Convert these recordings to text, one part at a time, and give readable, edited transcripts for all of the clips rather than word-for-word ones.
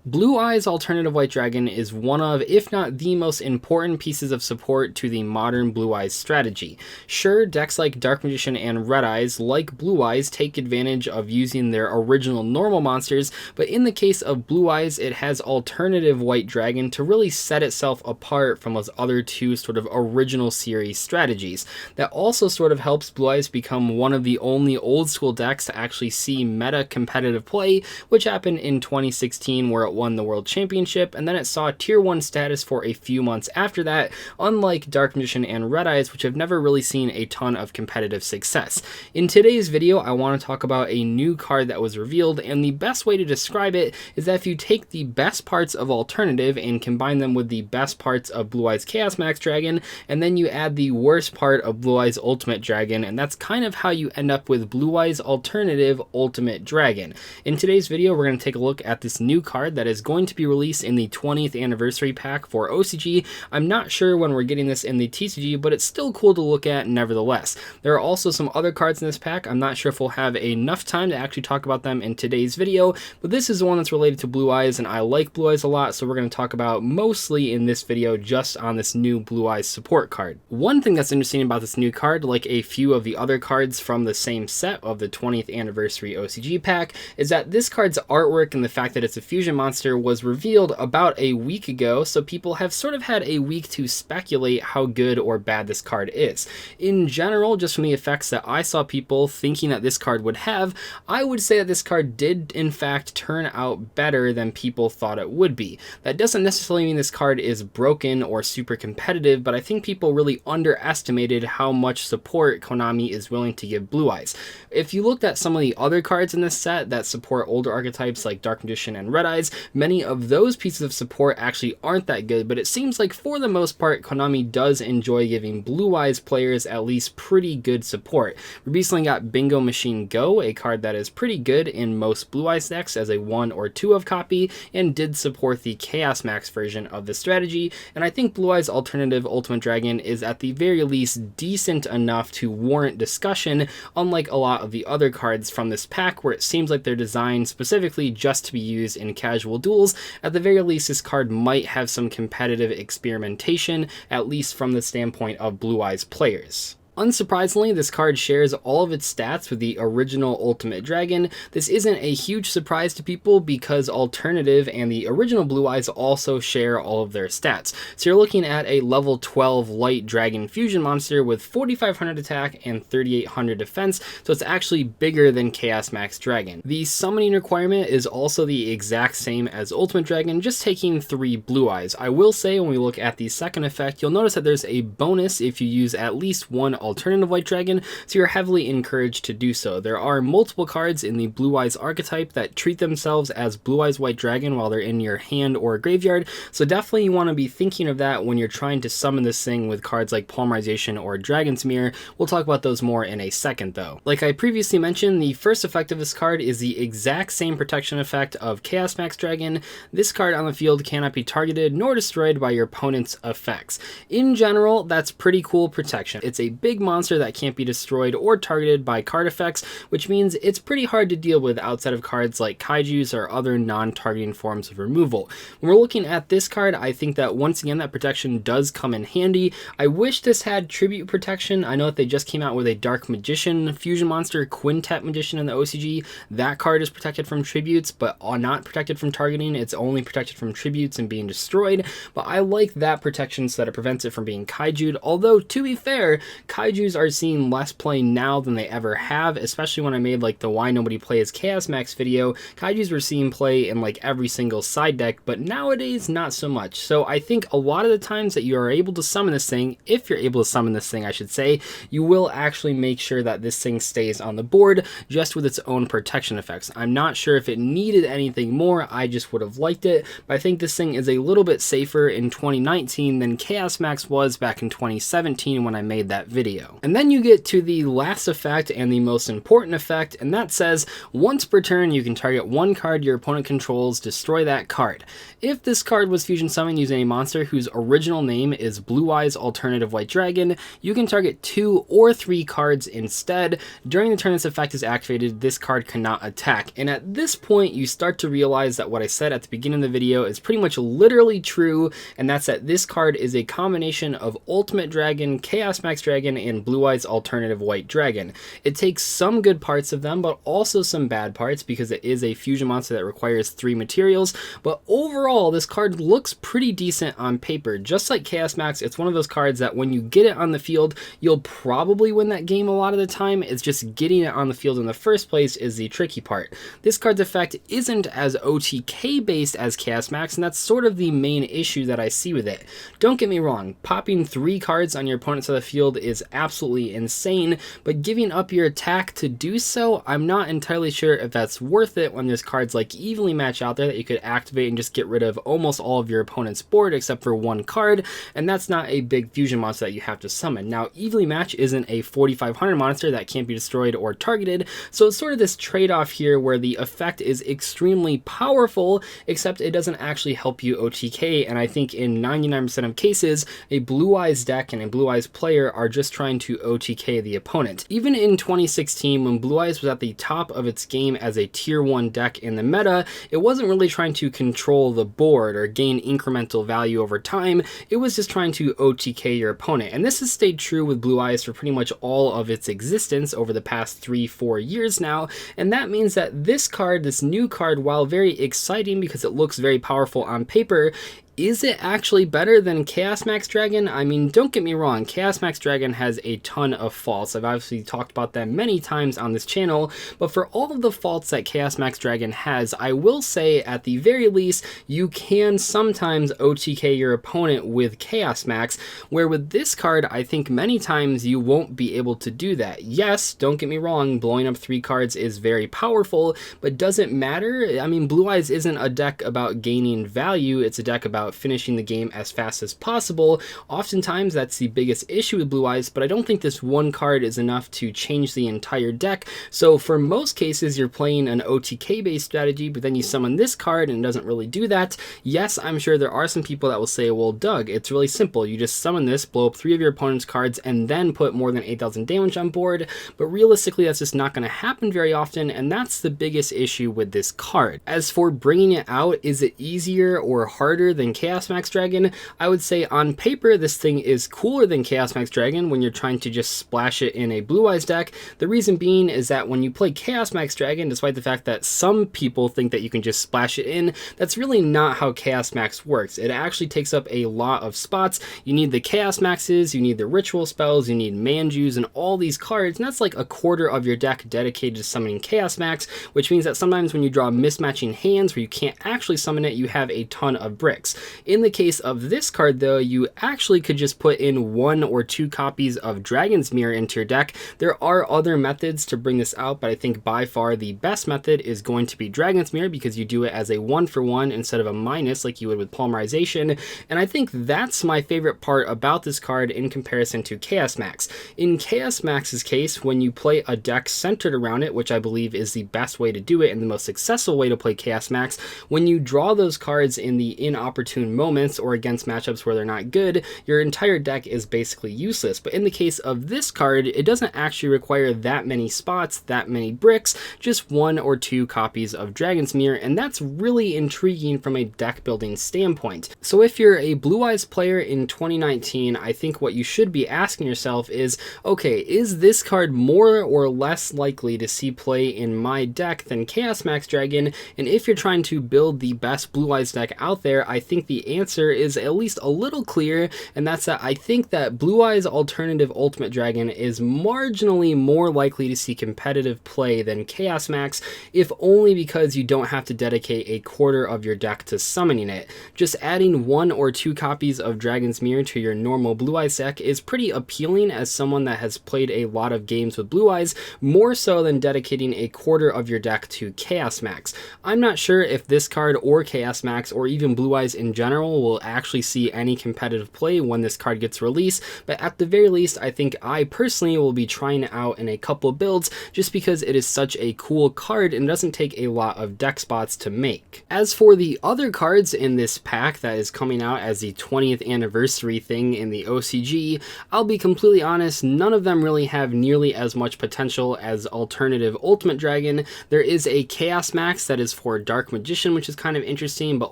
Blue Eyes Alternative White Dragon is one of, if not the most important pieces of support to the modern Blue Eyes strategy. Sure, decks like Dark Magician and Red Eyes, like Blue Eyes, take advantage of using their original normal monsters, but in the case of Blue Eyes, it has Alternative White Dragon to really set itself apart from those other two sort of original series strategies. That also sort of helps Blue Eyes become one of the only old school decks to actually see meta competitive play, which happened in 2016 where it won the World Championship, and then it saw Tier 1 status for a few months after that, unlike Dark Magician and Red Eyes, which have never really seen a ton of competitive success. In today's video, I want to talk about a new card that was revealed, and the best way to describe it is that if you take the best parts of Alternative and combine them with the best parts of Blue Eyes Chaos Max Dragon, and then you add the worst part of Blue Eyes Ultimate Dragon, and that's kind of how you end up with Blue Eyes Alternative Ultimate Dragon. In today's video, we're going to take a look at this new card that is going to be released in the 20th anniversary pack for OCG. I'm not sure when we're getting this in the TCG, but it's still cool to look at nevertheless. There are also some other cards in this pack. I'm not sure if we'll have enough time to actually talk about them in today's video, but this is the one that's related to Blue Eyes, and I like Blue Eyes a lot, so we're going to talk about mostly in this video just on this new Blue Eyes support card. One thing that's interesting about this new card, like a few of the other cards from the same set of the 20th anniversary OCG pack, is that this card's artwork and the fact that it's a fusion monster was revealed about a week ago, so people have sort of had a week to speculate how good or bad this card is. In general, just from the effects that I saw people thinking that this card would have, I would say that this card did in fact turn out better than people thought it would be. That doesn't necessarily mean this card is broken or super competitive, but I think people really underestimated how much support Konami is willing to give Blue Eyes. If you looked at some of the other cards in this set that support older archetypes like Dark Magician and Red Eyes, many of those pieces of support actually aren't that good, but it seems like for the most part, Konami does enjoy giving Blue Eyes players at least pretty good support. We recently got Bingo Machine Go, a card that is pretty good in most Blue Eyes decks as a 1 or 2 of copy, and did support the Chaos Max version of the strategy, and I think Blue Eyes Alternative Ultimate Dragon is at the very least decent enough to warrant discussion, unlike a lot of the other cards from this pack where it seems like they're designed specifically just to be used in casual duels. At the very least, this card might have some competitive experimentation, at least from the standpoint of Blue Eyes players. Unsurprisingly, this card shares all of its stats with the original Ultimate Dragon. This isn't a huge surprise to people because Alternative and the original Blue Eyes also share all of their stats. So you're looking at a level 12 Light Dragon Fusion monster with 4,500 attack and 3,800 defense, so it's actually bigger than Chaos Max Dragon. The summoning requirement is also the exact same as Ultimate Dragon, just taking 3 Blue Eyes. I will say when we look at the second effect, you'll notice that there's a bonus if you use at least one Alternative White Dragon, so you're heavily encouraged to do so. There are multiple cards in the Blue Eyes archetype that treat themselves as Blue Eyes White Dragon while they're in your hand or graveyard, so definitely you want to be thinking of that when you're trying to summon this thing with cards like Polymerization or Dragon's Mirror. We'll talk about those more in a second though. Like I previously mentioned, the first effect of this card is the exact same protection effect of Chaos Max Dragon. This card on the field cannot be targeted nor destroyed by your opponent's effects. In general, that's pretty cool protection. It's a big monster that can't be destroyed or targeted by card effects, which means it's pretty hard to deal with outside of cards like kaijus or other non-targeting forms of removal. When we're looking at this card, I think that once again that protection does come in handy. I wish this had tribute protection. I know that they just came out with a Dark Magician fusion monster, Quintet Magician in the OCG. That card is protected from tributes, but not protected from targeting. It's only protected from tributes and being destroyed, but I like that protection so that it prevents it from being kaiju'd, although to be fair, kaijus are seeing less play now than they ever have, especially when I made like the Why Nobody Plays Chaos Max video. Kaijus were seeing play in like every single side deck, but nowadays not so much. So I think a lot of the times that you are able to summon this thing, if you're able to summon this thing I should say, you will actually make sure that this thing stays on the board just with its own protection effects. I'm not sure if it needed anything more, I just would have liked it, but I think this thing is a little bit safer in 2019 than Chaos Max was back in 2017 when I made that video. video. And then you get to the last effect and the most important effect, and that says once per turn you can target one card your opponent controls, destroy that card. If this card was fusion summoned using a monster whose original name is Blue Eyes Alternative White Dragon, you can target 2 or 3 cards instead. During the turn this effect is activated, this card cannot attack. And at this point you start to realize that what I said at the beginning of the video is pretty much literally true, and that's that this card is a combination of Ultimate Dragon, Chaos Max Dragon, and Blue Eyes Alternative White Dragon. It takes some good parts of them, but also some bad parts because it is a fusion monster that requires 3 materials, but overall this card looks pretty decent on paper. Just like Chaos Max, it's one of those cards that when you get it on the field, you'll probably win that game a lot of the time. It's just getting it on the field in the first place is the tricky part. This card's effect isn't as OTK based as Chaos Max, and that's sort of the main issue that I see with it. Don't get me wrong, popping 3 cards on your opponent's side of the field is absolutely insane, but giving up your attack to do so, I'm not entirely sure if that's worth it when there's cards like Evenly Match out there that you could activate and just get rid of almost all of your opponent's board except for 1 card, and that's not a big fusion monster that you have to summon. Now, Evenly Match isn't a 4500 monster that can't be destroyed or targeted, so it's sort of this trade-off here where the effect is extremely powerful, except it doesn't actually help you OTK, and I think in 99% of cases, a Blue Eyes deck and a Blue Eyes player are just trying to OTK the opponent. Even in 2016, when Blue Eyes was at the top of its game as a tier 1 deck in the meta, it wasn't really trying to control the board or gain incremental value over time, it was just trying to OTK your opponent. And this has stayed true with Blue Eyes for pretty much all of its existence over the past 3-4 years now, and that means that this card, this new card, while very exciting because it looks very powerful on paper, is it actually better than Chaos Max Dragon? I mean, don't get me wrong, Chaos Max Dragon has a ton of faults. I've obviously talked about them many times on this channel, but for all of the faults that Chaos Max Dragon has, I will say at the very least, you can sometimes OTK your opponent with Chaos Max, where with this card, I think many times you won't be able to do that. Yes, don't get me wrong, blowing up 3 cards is very powerful, but does it matter? I mean, Blue Eyes isn't a deck about gaining value, it's a deck about finishing the game as fast as possible. Oftentimes that's the biggest issue with Blue Eyes, but I don't think this 1 card is enough to change the entire deck. So for most cases you're playing an OTK based strategy, but then you summon this card and it doesn't really do that. Yes, I'm sure there are some people that will say, well Doug, it's really simple, you just summon this, blow up 3 of your opponent's cards, and then put more than 8,000 damage on board, but realistically that's just not going to happen very often, and that's the biggest issue with this card. As for bringing it out, is it easier or harder than Chaos Max Dragon? I would say on paper this thing is cooler than Chaos Max Dragon when you're trying to just splash it in a Blue Eyes deck. The reason being is that when you play Chaos Max Dragon, despite the fact that some people think that you can just splash it in, that's really not how Chaos Max works. It actually takes up a lot of spots. You need the Chaos Maxes, you need the ritual spells, you need Manjus, and all these cards, and that's like a quarter of your deck dedicated to summoning Chaos Max, which means that sometimes when you draw mismatching hands where you can't actually summon it, you have a ton of bricks. In the case of this card though, you actually could just put in 1 or 2 copies of Dragon's Mirror into your deck. There are other methods to bring this out, but I think by far the best method is going to be Dragon's Mirror because you do it as a 1-for-1 instead of a minus like you would with Polymerization, and I think that's my favorite part about this card in comparison to Chaos Max. In Chaos Max's case, when you play a deck centered around it, which I believe is the best way to do it and the most successful way to play Chaos Max, when you draw those cards in the inopportune moments or against matchups where they're not good, your entire deck is basically useless. But in the case of this card, it doesn't actually require that many spots, that many bricks, just 1 or 2 copies of Dragon's Mirror, and that's really intriguing from a deck building standpoint. So if you're a Blue Eyes player in 2019, I think what you should be asking yourself is, okay, is this card more or less likely to see play in my deck than Chaos Max Dragon? And if you're trying to build the best Blue Eyes deck out there, I think the answer is at least a little clear, and that's that I think that Blue Eyes Alternative Ultimate Dragon is marginally more likely to see competitive play than Chaos Max, if only because you don't have to dedicate a quarter of your deck to summoning it. Just adding 1 or 2 copies of Dragon's Mirror to your normal Blue Eyes deck is pretty appealing as someone that has played a lot of games with Blue Eyes, more so than dedicating a quarter of your deck to Chaos Max. I'm not sure if this card or Chaos Max or even Blue Eyes in in general will actually see any competitive play when this card gets released, but at the very least, I think I personally will be trying it out in a couple builds just because it is such a cool card and doesn't take a lot of deck spots to make. As for the other cards in this pack that is coming out as the 20th anniversary thing in the OCG, I'll be completely honest, none of them really have nearly as much potential as alternative Ultimate Dragon. There is a Chaos Max that is for Dark Magician, which is kind of interesting, but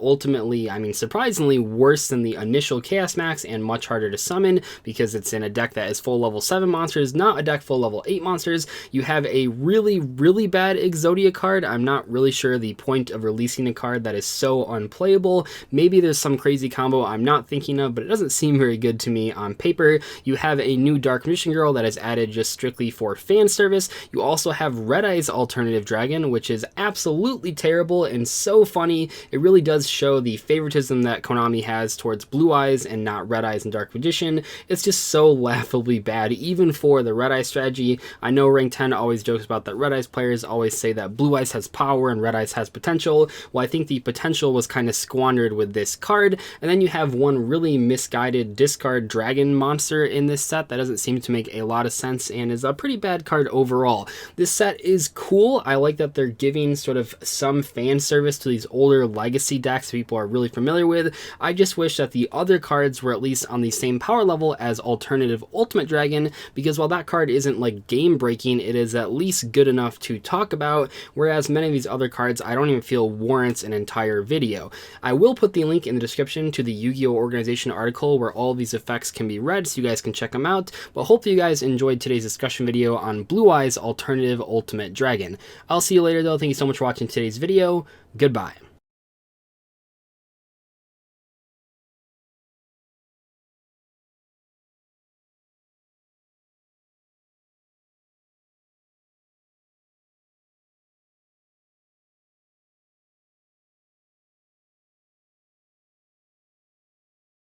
ultimately, I mean, surprisingly worse than the initial Chaos Max and much harder to summon because it's in a deck that is full level 7 monsters, not a deck full level 8 monsters. You have a really bad Exodia card. I'm not really sure the point of releasing a card that is so unplayable. Maybe there's some crazy combo I'm not thinking of, but it doesn't seem very good to me on paper. You have a new Dark Magician Girl that is added just strictly for fan service. You also have Red Eye's Alternative Dragon, which is absolutely terrible and so funny. It really does show the favoritism that Konami has towards Blue Eyes and not Red Eyes and Dark Magician. It's just so laughably bad, even for the Red Eye strategy. I know Rank 10 always jokes about that Red Eyes players always say that Blue Eyes has power and Red Eyes has potential. Well, I think the potential was kind of squandered with this card. And then you have one really misguided discard dragon monster in this set that doesn't seem to make a lot of sense and is a pretty bad card overall. This set is cool. I like that they're giving sort of some fan service to these older legacy decks people are really familiar with. I just wish that the other cards were at least on the same power level as alternative Ultimate Dragon, because while that card isn't like game breaking, it is at least good enough to talk about, whereas many of these other cards I don't even feel warrants an entire video. I will put the link in the description to the Yu-Gi-Oh! Organization article where all of these effects can be read so you guys can check them out, but hopefully you guys enjoyed today's discussion video on Blue Eyes Alternative Ultimate Dragon. I'll see you later though. Thank you so much for watching today's video. Goodbye.